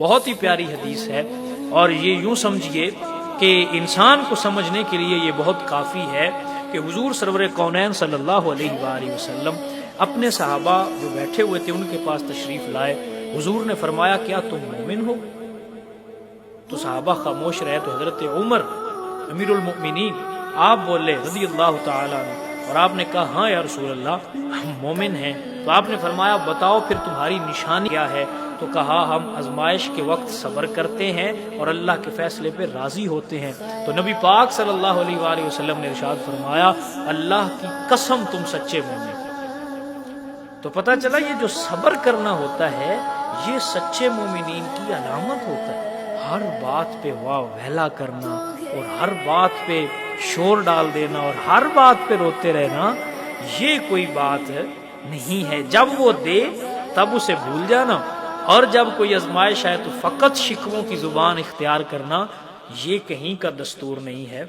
بہت ہی پیاری حدیث ہے، اور یہ یوں سمجھیے کہ انسان کو سمجھنے کے لیے یہ بہت کافی ہے کہ حضور سرور کونین صلی اللہ علیہ وآلہ وسلم اپنے صحابہ جو بیٹھے ہوئے تھے ان کے پاس تشریف لائے. حضور نے فرمایا کیا تم مومن ہو؟ تو صحابہ خاموش رہے. تو حضرت عمر امیر المؤمنین آپ بولے رضی اللہ تعالیٰ عنہ، اور آپ نے کہا ہاں یا رسول اللہ ہم مومن ہیں. تو آپ نے فرمایا بتاؤ پھر تمہاری نشانی کیا ہے؟ تو کہا ہم آزمائش کے وقت صبر کرتے ہیں اور اللہ کے فیصلے پہ راضی ہوتے ہیں. تو نبی پاک صلی اللہ علیہ وآلہ وسلم نے ارشاد فرمایا اللہ کی قسم تم سچے مومن. تو پتہ چلا یہ جو صبر کرنا ہوتا ہے یہ سچے مومنین کی علامت ہوتا ہے. ہر بات پہ واہ ویلا کرنا اور ہر بات پہ شور ڈال دینا اور ہر بات پہ روتے رہنا یہ کوئی بات نہیں ہے. جب وہ دے تب اسے بھول جانا، اور جب کوئی آزمائش آئے تو فقط شکووں کی زبان اختیار کرنا یہ کہیں کا دستور نہیں ہے.